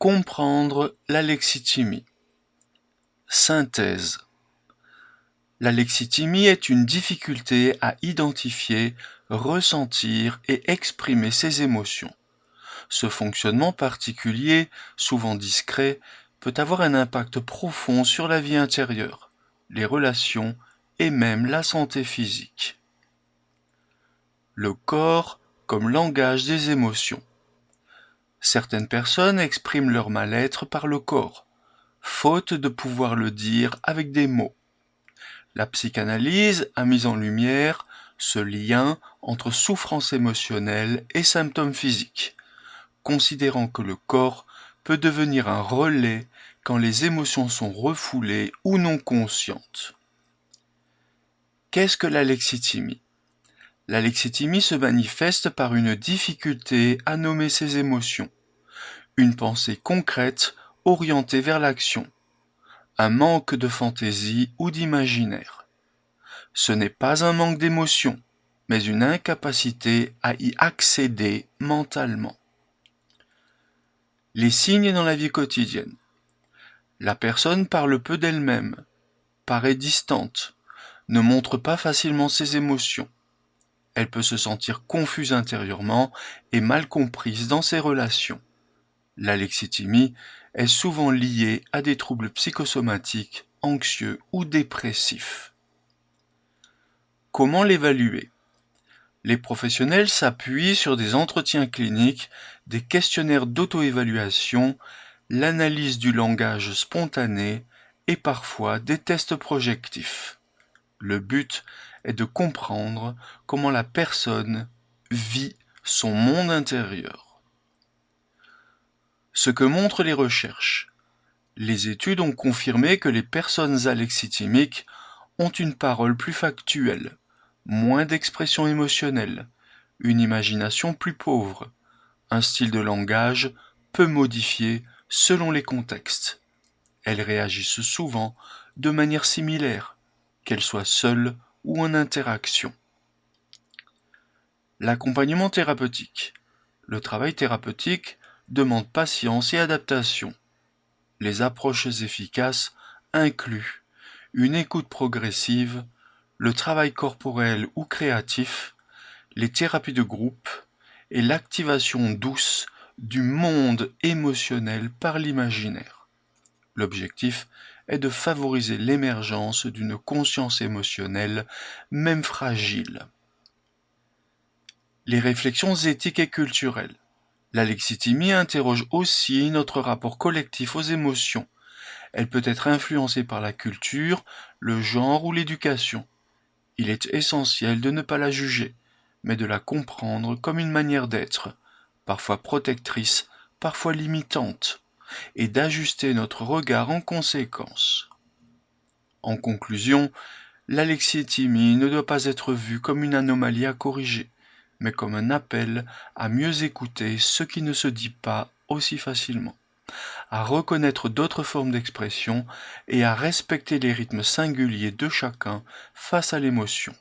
Comprendre l'alexithymie. Synthèse. L'alexithymie est une difficulté à identifier, ressentir et exprimer ses émotions. Ce fonctionnement particulier, souvent discret, peut avoir un impact profond sur la vie intérieure, les relations et même la santé physique. Le corps comme langage des émotions. Certaines personnes expriment leur mal-être par le corps, faute de pouvoir le dire avec des mots. La psychanalyse a mis en lumière ce lien entre souffrance émotionnelle et symptômes physiques, considérant que le corps peut devenir un relais quand les émotions sont refoulées ou non conscientes. Qu'est-ce que l'alexithymie ? L'alexithymie se manifeste par une difficulté à nommer ses émotions, une pensée concrète orientée vers l'action, un manque de fantaisie ou d'imaginaire. Ce n'est pas un manque d'émotion, mais une incapacité à y accéder mentalement. Les signes dans la vie quotidienne. La personne parle peu d'elle-même, paraît distante, ne montre pas facilement ses émotions. Elle peut se sentir confuse intérieurement et mal comprise dans ses relations. L'alexithymie est souvent liée à des troubles psychosomatiques, anxieux ou dépressifs. Comment l'évaluer ? Les professionnels s'appuient sur des entretiens cliniques, des questionnaires d'auto-évaluation, l'analyse du langage spontané et parfois des tests projectifs. Le but est de comprendre comment la personne vit son monde intérieur. Ce que montrent les recherches. Les études ont confirmé que les personnes alexithymiques ont une parole plus factuelle, moins d'expression émotionnelle, une imagination plus pauvre, un style de langage peu modifié selon les contextes. Elles réagissent souvent de manière similaire, qu'elles soient seules ou en interaction. L'accompagnement thérapeutique. Le travail thérapeutique demande patience et adaptation. Les approches efficaces incluent une écoute progressive, le travail corporel ou créatif, les thérapies de groupe et l'activation douce du monde émotionnel par l'imaginaire. L'objectif est de favoriser l'émergence d'une conscience émotionnelle, même fragile. Les réflexions éthiques et culturelles. L'alexithymie interroge aussi notre rapport collectif aux émotions. Elle peut être influencée par la culture, le genre ou l'éducation. Il est essentiel de ne pas la juger, mais de la comprendre comme une manière d'être, parfois protectrice, parfois limitante, et d'ajuster notre regard en conséquence. En conclusion, l'alexithymie ne doit pas être vue comme une anomalie à corriger, mais comme un appel à mieux écouter ce qui ne se dit pas aussi facilement, à reconnaître d'autres formes d'expression et à respecter les rythmes singuliers de chacun face à l'émotion.